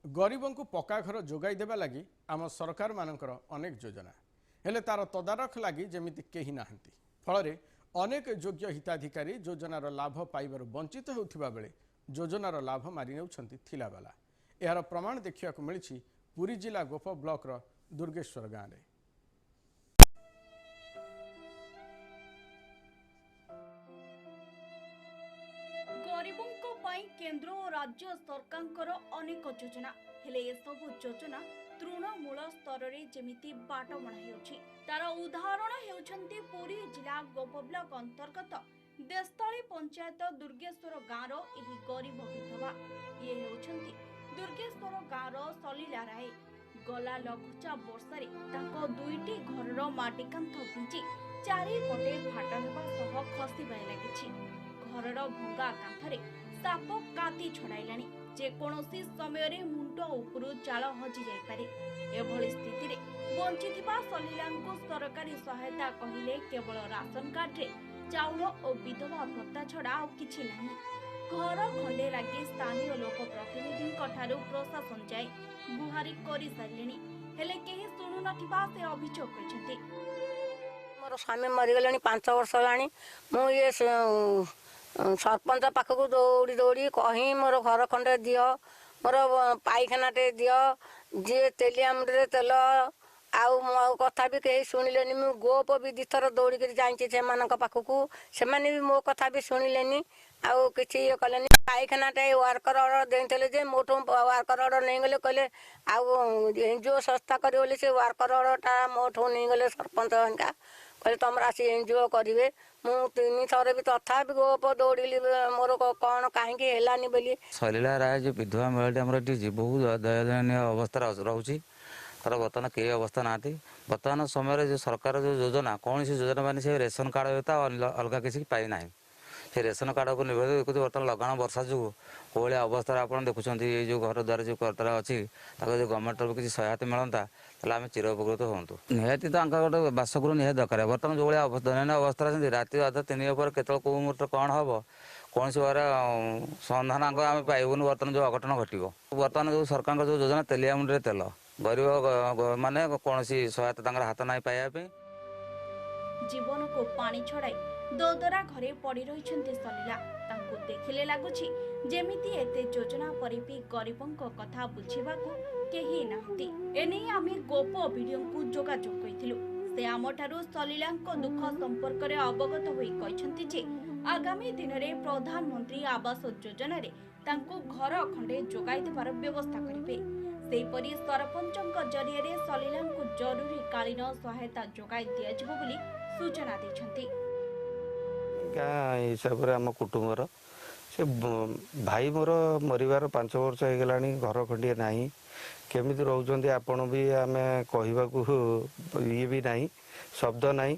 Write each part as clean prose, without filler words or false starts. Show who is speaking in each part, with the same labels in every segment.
Speaker 1: गरीबों को पक्का घर जोगाई देवा लगी आम सरकार मानकर अनेक योजना हेले तार तदारख लगी जमिति केही नाहंती फल अनेक योग्य हिताधिकारी योजनार लाभ पाइबार वंचित होउथिबा बेले योजनार लाभ मारि नेउछंती थिलाबाला यार प्रमाण देखिया मिली पुरी जिला गोप ब्लॉक रो दुर्गेश्वर गाँव में।
Speaker 2: गरीबों पाई केंद्र और राज्य सरकार अनेक योजना हेले ए सब योजना तृणमूल स्तर रे जेमिति बाट बणा हेउछि तार उदाहरण हेउछंती पुरी जिला गोप ब्लॉक अंतर्गत देस्तळी पंचायत दुर्गेश्वर गाँव रो एही गरीब विधवा ये हेउछंती दुर्गेश्वर गाँव रो सलीला राय गला लघुचाप वर्षारे तांको दुईटी घरर माटी कांथ भिजी चारिपटे फाट हेबा सह खसिबाय लागिछि घरर भंगा कांथरे साप काती छड़ाइलाणी जेकोसी समय मुंड उपरू चाल हजि जाइपारे एभली स्थिति रे बंचिथिबा सलीलांको सरकारी सहायता कहिले केवल राशन कार्ड रे चाउल और विधवा भत्ता छड़ा आ किछि नाही। घर खंडे लागि स्थानीय लोक प्रतिनिधि ठारू प्रशासन जाय गुहारी करि सारिलेनी हेले केही सुनु नथिबा से अभियोग करिसेंती।
Speaker 3: मोर स्वामी मरिगलेनी 5 वर्ष लानी मु ये सरपंच पाखक दौड़ी दौड़ी कहीं मोर घर खंडे दियो मोर पाइखानाटे दियो जी तेलिया मुंडे तेल आउ मो कथा भी कहीं शुणिलेनी मु गोप भी दिथर दौड़ी कर जाइए से पाखक से भी मो कथा भी शुणिलेनी आउ किसी ये कलेनी पाइखानाटे वर्कर अर्डर देते जे मोटू वर्कर अर्डर नहीं गले कहले आउ एनजीओ संस्था कर से वर्कर अर्डरटा मोटू नहीं गले सरपंच हनका कहले तुम आसी एनजीओ करेंगे मुझे 3 थर भी तथा गोप दौड़ी मोर कौन कहीं हेलानी बोली।
Speaker 4: सलीला राय जो विधवा महिला बहुत दयनीय अवस्था रोचे तार बर्तमान कई अवस्था ना बर्तमान समय जो सरकार जो योजना कौन सी योजना मानी से रेशन कार्ड होता अलग किसी पाई ना से रेशन कार्ड को निर्भर देखुं बर्तमान लगाण वर्षा जो भाया अवस्था आप देखुं ये जो घर द्वार जो करता अच्छी जो गवर्नमेंट तरफ किसी सहायता मिलता आम चिर उपकृत हूँ निहती तो गोटे बासगृह निहत दरकार बर्तमान जो भाया दैन्य अवस्था राति अधा 3 पर केत कौ मुहूर्त कौन हम कौन सी बार संधान आम पाइबुन बर्तमान जो अघटन घटो बर्तमान जो सरकार जो योजना तेलिया मुंडे तेल गरीब माने कौन सी सहायता हाथ ना पाइबा
Speaker 2: जीवन को पानी छड़ाई दोदरा घरे पड़ी रही सलीला तांको देखिले लगुछि जेमिति एते योजना पर भी गरीबों कथा बुझिबाकू केही नाहंती एने आमे गोप वीडियो को जोगाजोग कइथिलु से आमठारु सलीलांको दुख संपर्क रे अवगत होई कहिसंती जे आगामी दिन रे प्रधानमंत्री आवास योजना रे तांको घर खंडे जोगाई देबार व्यवस्था करिवे सेपरि सरपंचक जरिए रे सलीलांको जरूरी कालीन सहायता जोगाई दिया जिवो बोली सूचना दैछंती।
Speaker 5: हिसाब से आम कुटुंबर से भाई मोर मरबार 5 वर्ष हो गला घर खंडिए ना केमी रोच आपण भी आम कह ये भी ना शब्द ना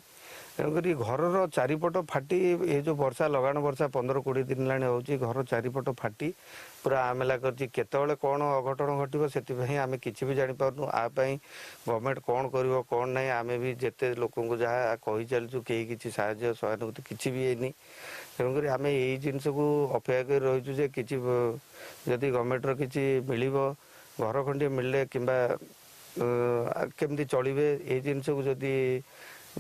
Speaker 5: तेणुक घर चारिपट फाटी ये जो वर्षा लगाण वर्षा 15-20 दिन लाने हो घर चारिपट फाटी पूरा आमेला करते कौन अघटन घटो से आम कि भी जापारू आपाई गवर्नमेंट कौन कर कौन ना आम भी जिते लोक जहाँ कही चलु कहीं किसी साहाଯ୍य सहानुभूति किसी भी है तेणुक आम यही जिनस को अपेक्षा कर रही कि जदि गवर्नमेंट किसी मिल घर खंडे मिले कि केमती चलिए ये जिनस को जदि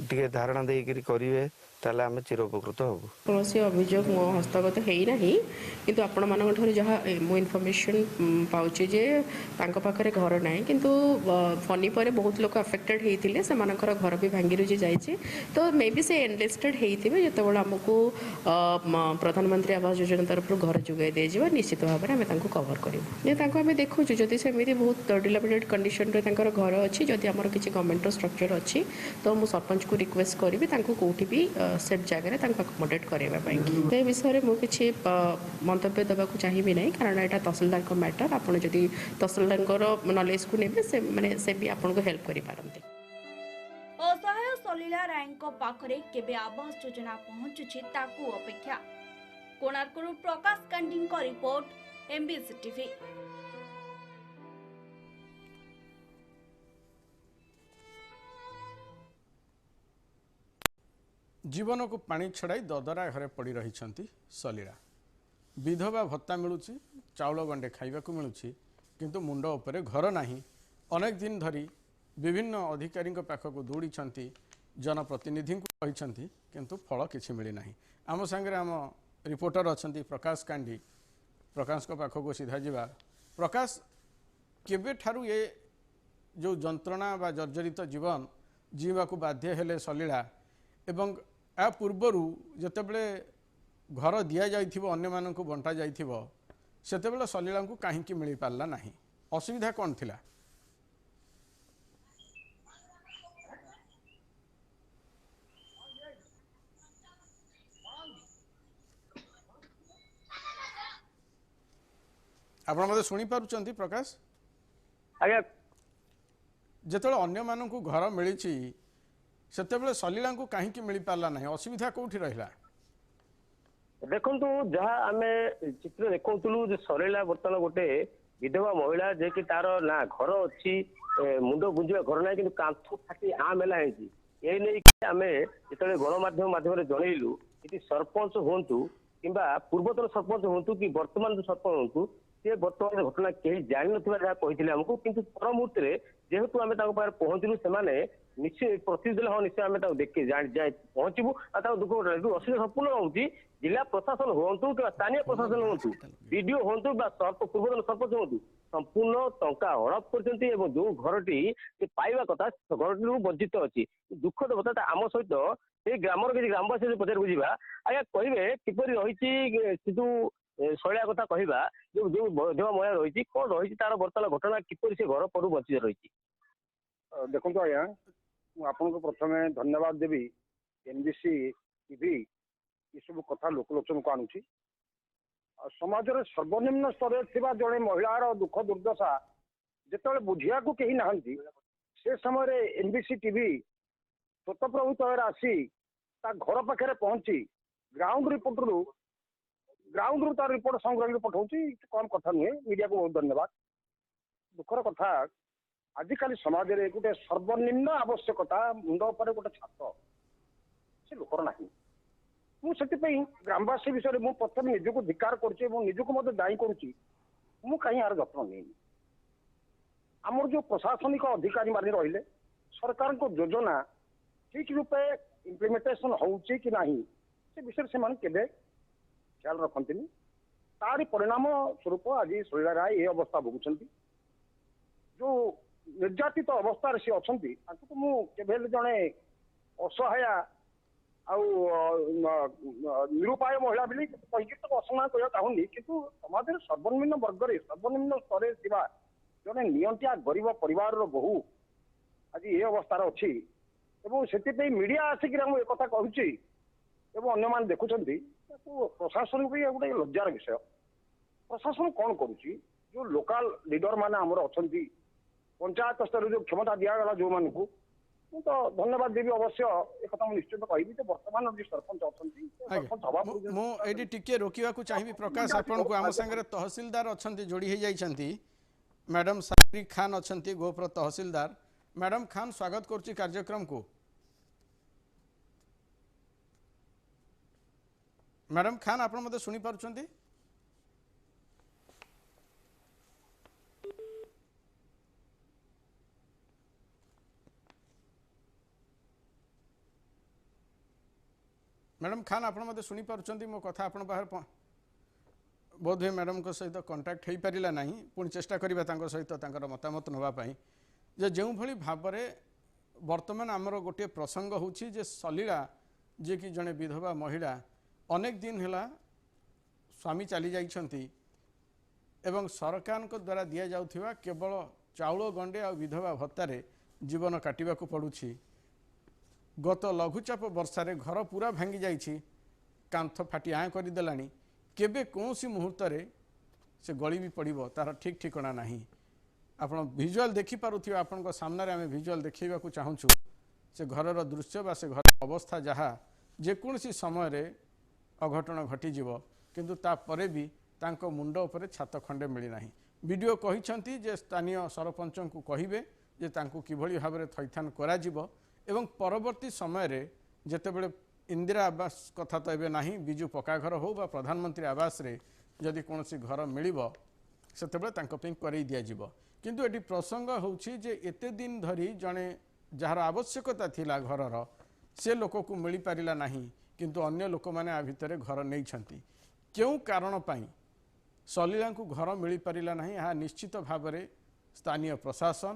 Speaker 5: टे धारणा देकर करेंगे ताले आम चिर उपकृत हूँ
Speaker 6: कौन अभियोग मो हस्तगत होना कि आपण मान जहाँ मो इनफर्मेशन पाचे पाखे घर ना किंतु फनी पर बहुत लोग अफेक्टेड होते से घर भी भांगी रुझी जाए तो मे बी से एनलिस्टेड होते जो आमको प्रधानमंत्री आवास योजना तरफ घर जोगाई दिजा निश्चित भाव में आम कवर करें देखु जदि सेमती बहुत डिलापिडेटेड कंडीशन घर अच्छी जदि आम किसी गवर्नमेंट स्ट्रक्चर अच्छी तो मुझे सरपंच को रिक्वेस्ट करी कौटी भी सेफ जगह अकोमोडेट करने विषय में किसी मंतव्य देवाक चाहिए ना कारण यहाँ तहसिलदार को मैटर आपड़ जदि तहसिलदार नॉलेज को नेबे से माने से भी आपन को हेल्प करि पारंते।
Speaker 2: असहाय सलीला रायଙ୍କ पाखरे केबे आवास योजना पहुंचुछि ताकू अपेक्षा कोणार्करू प्रकाश कांडीଙ୍କ रिपोर्ट एमबीसी टीवी।
Speaker 1: जीवन को पानी छड़ाई ददरा घरे पड़ी रही सलीला विधवा भत्ता मिलूँ चाउल गंडे खाइबा मिलूँ किंतु मुंड उपरे घर नाही। अनेक दिन धरी विभिन्न अधिकारी पाखक दौड़ी जनप्रतिनिधि कहते किंतु फल किसी मिली ना। आम सांगे आम रिपोर्टर अच्छा प्रकाश कांडी। प्रकाश पाखक सीधा जावा। प्रकाश केबे ठारू ये जो जंत्रणा बा जर्जरित जीवन जीवा को बाध्य हेले सलीला एवं आ पूर्वर जितेबले घर दि जाइथिबो अन्य मानक बंटा जाइथिबो सेतेबले सलीला को कहीं मिल पारला नहीं। असुविधा कौन थिला? आप शुणी पार्टी प्रकाश?
Speaker 7: आज्ञा
Speaker 1: जिते अन्य मानक घर मिली से सलीला को कहीं मिल पारला नहीं। असुविधा कौटी रहा?
Speaker 7: देखु जहाँ आम चित्र देखुलु सलीला बर्तमान गोटे विधवा महिला जे कि तार ना घर अच्छी मुंड गुंजा घर ना कि कांथ फाटी आम है ये नहीं आम जो गणमाध्यम माध्यम जनइलु कि सरपंच हूँ कि पूर्वतन सरपंच हूँ कि वर्तमान सरपंच हूँ सी बर्तमान घटना कहीं जान ना कहते आमको कि पर मुहूर्त जेहेतु आम पहुंचलु से निश्चय प्रतिदिन हाँ निश्चय आम देखी पहुंचबू दुख असुविधा संपूर्ण होती जिला प्रशासन हूँ कि स्थानीय प्रशासन हूँ विडीओ हूँ पूर्वतन सरपंच हूँ संपूर्ण टंका हड़प कर जो घरटी पाइबा कथा घर वंचित अच्छी दुखद बता आम सहित से ग्रामर किसी ग्रामवासी पचार बुझा आज्ञा कहे किपर रही जो शैला कथा कहवा जो जो विधवा महिला रही कौन रही तार बर्तमान घटना किपर से घर पर वंचित रही?
Speaker 8: देखो आज्ञा आपको प्रथम धन्यवाद देवी एनबीसी टीवी ये सब कथा लोकलोचन को आणुची समाज सर्वनिम्न स्तर जड़े महिलार दुख दुर्दशा जिते बुझिया को कहीं नहांती से समय एनबीसी टीवी स्वतःप्रभुत्व आसी घर पाखे पहुंची ग्राउंड रु तार रिपोर्ट संग्रह कर पठाऊँ कम कथा नुहे मीडिया को बहुत धन्यवाद। दुखर कथा आजिकल समाज में गोटे सर्वनिम्न आवश्यकता मुंड उपर गोटे छात से लोकर ना मुझे ग्रामवासी विषय में प्रथम निजक धिकार कर दायी करुच्ची कहीं यार जत्न नहीं आमर जो प्रशासनिक अधिकारी मान रही सरकार को योजना ठीक रूपे इम्प्लीमेंटेशन होउची कि नहीं से विषय से केवे ख्याल रखती तारी परिणाम स्वरूप आज शैला राय ये अवस्था भोगुंट जो निर्यातित अवस्था सी अच्छा मुझे जड़े असहाय निरुपाय महिला बोली कहीकि तो असमान कह चाहूनी कि समाज सर्वनिम्न वर्ग सर्वनिम्न स्तर जड़े नियंतिया गरीब परिवार बहु आज ये अवस्था अच्छी से मीडिया आसिक कथा कहूँ अन्य मान देखुं प्रशासन भी गोटे लज्जार विषय प्रशासन कौन करुच्ची जो लोकल लीडर मैंने आमर अच्छा पंचायत स्तर जो क्षमता दिगला जो मान को तो धन्यवाद देवी अवश्य एक निश्चित कहि वर्तमान जो सरपंच
Speaker 1: अच्छा रोकवा चाहिए प्रकाश आपन को आम संगे तहसीलदार अच्छा जोड़ी हो जाती मैडम सारी खान अच्छा गोपर तहसीलदार मैडम खान स्वागत करुच्ची कार्यक्रम को। मैडम खान आप मत शुणी पार्टी? मैडम खान आप मत शुणी पार्टी मो कथा आपण बाहर बोध हुए मैडम को सहित कंटाक्ट हो पारा ना पुणी चेष्टा करवा सहित मतामत नापी जे जो भली भाव वर्तमान आमर गोटे प्रसंग होची जे सलीला जे कि जड़े विधवा महिला अनेक दिन है स्वामी चली जाइछंती एवं सरकार को द्वारा दि जाउथिबा केवल चाउल गंडे आ विधवा भत्तारे जीवन काटिबा को पड़ुछि। गत लघुचाप वर्षारे घर पूरा भांगी जाइछि कांथ फाटी आँ करदेलानी केबे कौनसी मुहूर्त से गली भी पड़िबो तार ठीक ठिकाना नहीं। आपण विजुअल देखि पारुथिबा आपन सामने आम विजुअल देखा चाहूँ से घरर दृश्य बा से घर अवस्था जहाँ जेकोसी समय अघटन घटीजीव किंतु तापरे भी तांको मुंड उपरे छात खंडे मिलना। वीडियो कहिछंती जे स्थानीय सरपंच को कहिबे जे तांको किभली भाव में थैथान करा जिवो एवं परवर्ती समय रे जेतेबेले इंदिरा आवास कथा तो एबे नाही बिजु पक्का घर हो बा प्रधानमंत्री आवास रे जदि कोनोसी घर मिलिबो ସେତେବେଳେ ତାଙ୍କ ପାଇଁ କରେଇ ଦିଆଯିବ। କିନ୍ତୁ ଏଠି ପ୍ରସଙ୍ଗ ହେଉଛି ଯେ ଏତେ ଦିନ ଧରି ଜଣେ ଯାହାର ଆବଶ୍ୟକତା ଥିଲା ଘରର ସେ ଲୋକକୁ ମିଳିପାରିଲା ନାହିଁ, କିନ୍ତୁ ଅନ୍ୟ ଲୋକମାନେ ଆ ଭିତରେ ଘର ନେଇଛନ୍ତି। କେଉଁ କାରଣ ପାଇଁ ସଲିଳାଙ୍କୁ ଘର ମିଳିପାରିଲା ନାହିଁ, ଏହା ନିଶ୍ଚିତ ଭାବରେ ସ୍ଥାନୀୟ ପ୍ରଶାସନ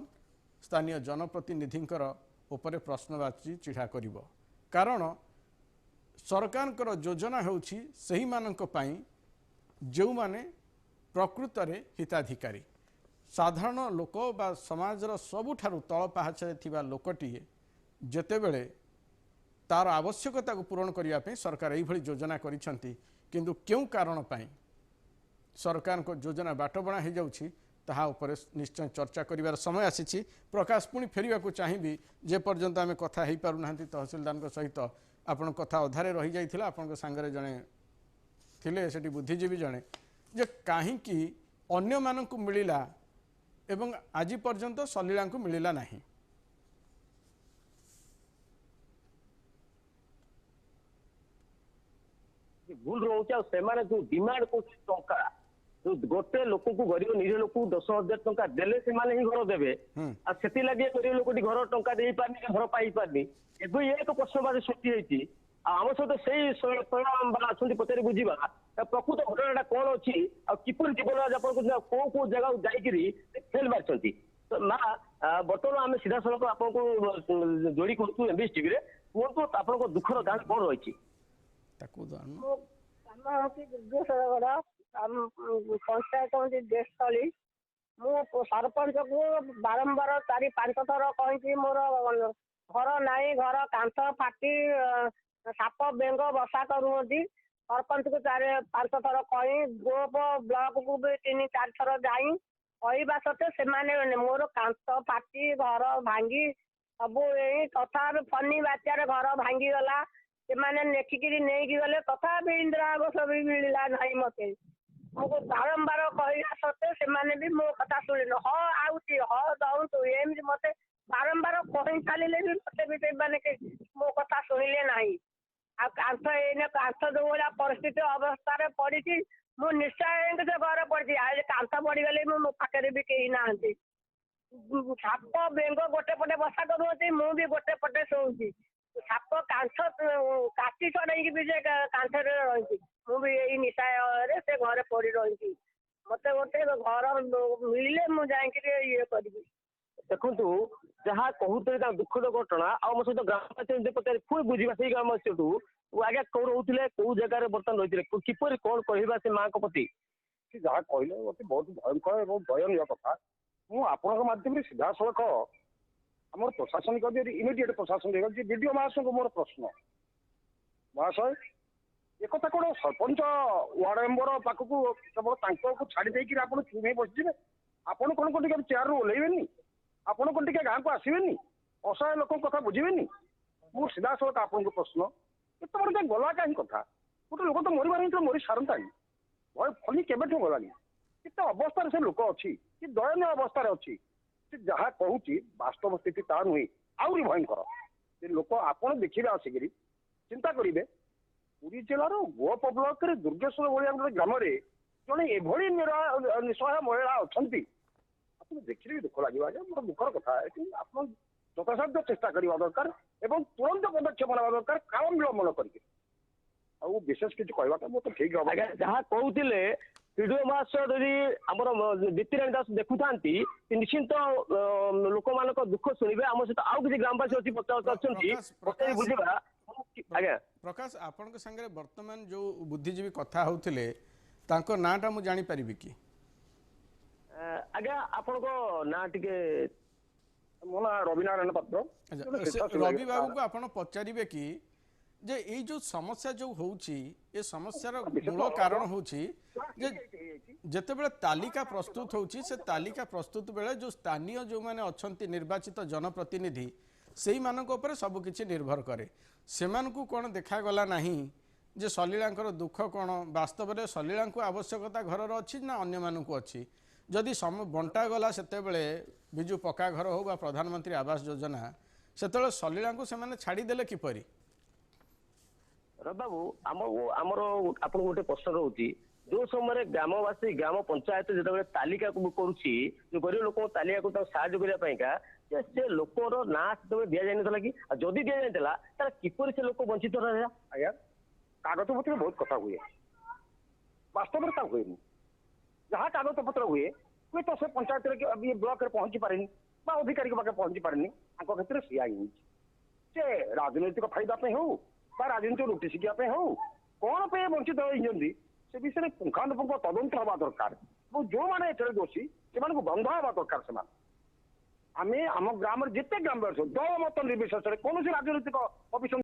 Speaker 1: ସ୍ଥାନୀୟ जनप्रतिनिधिଙ୍କର ଉପରେ प्रश्नवाची चिढ़ा करिब। कारण सरकारଙ୍କର योजना ହେଉଛି ସେହିମାନଙ୍କ ପାଇଁ ଯେଉଁମାନେ ପ୍ରକୃତରେ ହିତାଧିକାରୀ। ସାଧାରଣ ଲୋକ ବା ସମାଜର ସବୁଠାରୁ ତଳ ପାହାଚରେ ଥିବା ଲୋକଟିଏ ଯେତେବେଳେ ତାର ଆବଶ୍ୟକତାକୁ ପୂରଣ କରିବା ପାଇଁ ସରକାର ଏଇଭଳି ଯୋଜନା କରିଛନ୍ତି, କିନ୍ତୁ କେଉଁ କାରଣ ପାଇଁ ସରକାରଙ୍କ ଯୋଜନା ବାଟବଣା ହୋଇଯାଉଛି ତାହା ଉପରେ ନିଶ୍ଚୟ ଚର୍ଚ୍चा କରିବାର ସମୟ ଆସିଛି। ପ୍ରକାଶ ପୁଣି ଫେରିବାକୁ ଚାହିଁବି, ଯେ ପର୍ଯ୍ୟନ୍ତ ଆମେ କଥା ହେଇପାରୁନାହାନ୍ତି ତହସିଲଦାରଙ୍କ ସହିତ। ଆପଣ କଥା ଅଧାରେ ରହିଯାଇଥିଲା, ଆପଣଙ୍କ ସାଙ୍ଗରେ ଜଣେ ଥିଲେ ସେଠି ବୁଦ୍ଧିଜୀବୀ ଜଣେ, ଯେ କାହିଁକି ଅନ୍ୟମାନଙ୍କୁ ମିଳିଲା ଏବଂ ଆଜି ପର୍ଯ୍ୟନ୍ତ ସଲିଳାଙ୍କୁ ମିଳିଲା ନାହିଁ।
Speaker 7: ଭୁଲ ରହୁଛି ଆଉ ସେମାନେ ଯୋଉ ଡିମାଣ୍ଡ କରୁଛନ୍ତି ଟଙ୍କା, ଯୋଉ ଗୋଟେ ଲୋକକୁ ଗରିବ ନିଜ ଲୋକକୁ 10,000 ଟଙ୍କା ଦେଲେ ସେମାନେ ହିଁ ଘର ଦେବେ, ଆଉ ସେଥିଲାଗି ଗରିବ ଲୋକଟି ଘର ଟଙ୍କା ଦେଇପାରନି, ଘର ପାଇପାରନି। ଏବେ ଏକ ପ୍ରଶ୍ନବାଚୀ ସୃଷ୍ଟି ହେଇଛି। ଆଉ ଆମ ସହିତ ସେଇ ବାଲା ଅଛନ୍ତି ପଚାରି ବୁଝିବା ପ୍ରକୃତ ଘଟଣାଟା କଣ ଅଛି, ଆଉ କିପରି ଜୀବନ ଯାପନ କରୁଛନ୍ତି, ଆଉ କୋଉ କୋଉ ଜାଗାକୁ ଯାଇକିରି ଫେଲ ମାରିଛନ୍ତି। ମା ବର୍ତ୍ତମାନ ଆମେ ସିଧାସଳଖ ଆପଣଙ୍କୁ ଯୋଡି କରୁଛୁ MBS ଟିଭିରେ। କୁହନ୍ତୁ ଆପଣଙ୍କ ଦୁଃଖର କାରଣ କଣ ରହିଛି?
Speaker 3: କାମ ହଉଛି ଦୁର୍ଗେଶ୍ୱରଗଡ଼, ପଞ୍ଚାୟତ ହଉଛି ଦେଶସ୍ଥଳୀ। ମୁଁ ସରପଞ୍ଚକୁ ବାରମ୍ବାର 4-5 ଥର କହିଛି ମୋର ଘର ନାହିଁ, ଘର କାନ୍ଥ ଫାଟି ସାପ ବେଙ୍ଗ ବସା କରୁଛନ୍ତି। ସରପଞ୍ଚକୁ 4-5 ଥର କହି, ଗୋପ ବ୍ଲକକୁ ବି 3-4 ଥର ଯାଇ କହିବା ସତ୍ତ୍ୱେ ସେମାନେ ମୋର କାନ୍ଥ ଫାଟି ଘର ଭାଙ୍ଗି ସବୁ ଏଇ ତଥାପି ଫନି ବାତ୍ୟାରେ ଘର ଭାଙ୍ଗିଗଲା। ସେମାନେ ଲେଖିକିରି ନେଇକି ଗଲେ, ତଥାପି ଇନ୍ଦିରା ଆବାସ ବି ମିଳିଲା ନାହିଁ ମତେ। ମୁଁ ବାରମ୍ବାର କହିବା ସତ୍ତ୍ୱେ ସେମାନେ ବି ମୋ କଥା ଶୁଣିଲେ, ଆଉଛି ଦଉନ୍ତୁ ଏମିତି ମତେ ବାରମ୍ବାର କହି ଚାଲିଲେ ବି ମତେ ବି ସେମାନେ ମୋ କଥା ଶୁଣିଲେ ନାହିଁ। ଆଉ କାନ୍ଥ ଏଇନେ କାନ୍ଥ ଯୋଉ ଭଳିଆ ପରିସ୍ଥିତି ଅବସ୍ଥାରେ ପଡିଛି, ମୁଁ ନିଶ୍ଚୟ ସେ ଘରେ ପଡିଛି। ଆଉ କାନ୍ଥ ପଡିଗଲେ ବି ମୋ ପାଖରେ ବି କେହି ନାହାନ୍ତି। ସାପ ବେଙ୍ଗ ଗୋଟେ ପଟେ ବସା କରୁଛନ୍ତି, ମୁଁ ବି ଗୋଟେ ପଟେ ଶୋଉଛି। ସାପ କାନ୍ଥ କାଟି ଚଢେଇକି ବି ସେ କାନ୍ଥରେ ରହିଛି। ମୁଁ ବି ଏଇ ନିଶାୟରେ ସେ ଘରେ ପଡି ରହିଛି। ମତେ ଗୋଟେ ଘର ମିଳିଲେ ମୁଁ ଯାଇକିରି ଇଏ କରିବି।
Speaker 7: ଦେଖନ୍ତୁ ଯାହା କହୁଥିଲେ ତାଙ୍କ ଦୁଃଖଦ ଘଟଣା, ଆଉ ମୋ ସହିତ ଗ୍ରାମବାସୀ ପଚାରି ପୁଣି ବୁଝିବା ସେଇ ଗ୍ରାମବାସୀଠୁ ଆଜ୍ଞା କୋଉ ରହୁଥିଲେ, କୋଉ ଜାଗାରେ ବର୍ତ୍ତମାନ ରହିଥିଲେ, କିପରି କଣ କହିବା ସେ ମାଙ୍କ ପ୍ରତି?
Speaker 8: ସେ ଯାହା କହିଲେ ମୋତେ ବହୁତ ଭୟଙ୍କର ଏବଂ ଦୟନୀୟ କଥା। ମୁଁ ଆପଣଙ୍କ ମାଧ୍ୟମରେ ସିଧାସଳଖ ଆମର ପ୍ରଶାସନିକ ଇମିଡିଏଟ୍ ପ୍ରଶାସନ ଯେ ବିଡିଓ ମହାଶୟଙ୍କୁ ମୋର ପ୍ରଶ୍ନ, ମହାଶୟ ଏକଥା କଣ ସରପଞ୍ଚ ୱାର୍ଡ ମେମ୍ବର ପାଖକୁ କେବଳ ତାଙ୍କୁ ଛାଡି ଦେଇକିରି ଆପଣ ଚୁପ ହେଇ ବସିଯିବେ? ଆପଣ କଣ ଟିକେ ଚେୟାରରୁ ଓହ୍ଲେଇବେନି? ଆପଣ କଣ ଟିକେ ଗାଁକୁ ଆସିବେନି? ଅସହାୟ ଲୋକଙ୍କ କଥା ବୁଝିବେନି? ମୁଁ ସିଧାସଳଖ ଆପଣଙ୍କୁ ପ୍ରଶ୍ନ, ଏତେ ବଡ ଗଲା କାହିଁ କଥା? ଗୋଟେ ଲୋକ ତ ମରିବାର ହିଁ ମରି ସାରନ୍ତାନି। ଭୟ ଫନି କେବେଠୁ ଗଲାନି? କେତେ ଅବସ୍ଥାରେ ସେ ଲୋକ ଅଛି, କି ଦୟନୀୟ ଅବସ୍ଥାରେ ଅଛି। ସେ ଯାହା କହୁଛି ବାସ୍ତବ ସ୍ଥିତି ତା ନୁହେଁ, ଆହୁରି ଭୟଙ୍କର। ସେ ଲୋକ ଆପଣ ଦେଖିବେ ଆସିକିରି ଚିନ୍ତା କରିବେ, ପୁରୀ ଜିଲ୍ଲାର ଗୋପ ବ୍ଲକରେ ଦୁର୍ଗେଶ୍ୱର ଭଳିଆ ଗୋଟେ ଗ୍ରାମରେ ଜଣେ ଏଭଳି ନିଃସହାୟ ମହିଳା ଅଛନ୍ତି। ଆପଣ ଦେଖିଲେ ବି ଦୁଃଖ ଲାଗିବ। ଆଜ୍ଞା ମୋର ଦୁଃଖର କଥା, ଏଠି ଆପଣ ଯଥାସାଧ୍ୟ ଚେଷ୍ଟା କରିବା ଦରକାର ଏବଂ ତୁରନ୍ତ ପଦକ୍ଷେପ ନେବା ଦରକାର, କାରଣ ବିଳମ୍ବନ କରିକି। ଆଉ ବିଶେଷ କିଛି କହିବାଟା ମୋତେ ଠିକ ହବ।
Speaker 7: ଆଜ୍ଞା ଯାହା କହୁଥିଲେ ପିଡିଓ ମହାଶୟ ଯଦି ଆମର ଦୀପ୍ତିରାଣୀ ଦାସ ଦେଖୁଥାନ୍ତି, ନିଶ୍ଚିନ୍ତ ଲୋକମାନଙ୍କ ଦୁଃଖ ଶୁଣିବେ। ଆମ ସହିତ ଆଉ କିଛି ଗ୍ରାମବାସୀ ଅଛି ଅଛନ୍ତି, ବୁଝିବା। ଆଜ୍ଞା
Speaker 1: ପ୍ରକାଶ, ଆପଣଙ୍କ ସାଙ୍ଗରେ ବର୍ତ୍ତମାନ ଯୋଉ ବୁଦ୍ଧିଜୀବୀ କଥା ହଉଥିଲେ ତାଙ୍କ ନାଁଟା ମୁଁ ଜାଣିପାରିବି କି?
Speaker 7: ଆଜ୍ଞା ଆପଣଙ୍କ ନାଁ ଟିକେ?
Speaker 8: ମୋ ନାଁ ରବିନାରାୟଣ ପାତ୍ର।
Speaker 1: ରବି ବାବୁଙ୍କୁ ଆପଣ ପଚାରିବେ କି ଯେ ଏଇ ଯୋଉ ସମସ୍ୟା ଯୋଉ ହଉଛି, ଏ ସମସ୍ୟାର ମୂଳ କାରଣ ହଉଛି ଯେ ଯେତେବେଳେ ତାଲିକା ପ୍ରସ୍ତୁତ ହଉଛି, ସେ ତାଲିକା ପ୍ରସ୍ତୁତ ବେଳେ ଯୋଉ ସ୍ଥାନୀୟ ଯୋଉମାନେ ଅଛନ୍ତି ନିର୍ବାଚିତ जनप्रतिनिधि ସେଇମାନଙ୍କ ଉପରେ ସବୁକିଛି ନିର୍ଭର କରେ। ସେମାନଙ୍କୁ କ'ଣ ଦେଖାଗଲା ନାହିଁ ଯେ ସଲିଳାଙ୍କର ଦୁଃଖ କ'ଣ? ବାସ୍ତବରେ ସଲିଳାଙ୍କୁ ଆବଶ୍ୟକତା ଘରର ଅଛି ନା ଅନ୍ୟମାନଙ୍କୁ ଅଛି? ଯଦି ବଣ୍ଟାଗଲା ସେତେବେଳେ ବିଜୁ ପକ୍କା ଘର ହଉ ବା ପ୍ରଧାନମନ୍ତ୍ରୀ ଆବାସ ଯୋଜନା, ସେତେବେଳେ ସଲିଳାଙ୍କୁ ସେମାନେ ଛାଡ଼ିଦେଲେ କିପରି?
Speaker 7: ରବି ବାବୁ ଆମର ଆପଣଙ୍କୁ ଗୋଟେ ପ୍ରଶ୍ନ ରହୁଛି, जो समय ग्रामवासी ग्राम पंचायत जो तालिका करुच्ची जो गरीब लोक तालिका साहय करने से लोकर ना से दि जाता कि जदि दि जाता तार किपर से लोक वंचित रहा।
Speaker 8: आज्ञा कागज पत्र बहुत कथा हुए वास्तव में हुए जहाँ कागज पत्र हुए हुए तो से पंचायत ये ब्लॉक पहुंची पारे अधिकारी पाखे पहुंची पारे क्षेत्र में सीआ से राजनैतिक फायदा हो राजनीतिक नोटिस हो कौन पे वंचित होती से विषय में पुंखानुपुंख तदंत हवा दरकार जो मैंने दोषी से बंध हवा दरकार से आम ग्राम जिते ग्राम दल मत निर्विशेष कौन राजनैतिक अभिसंध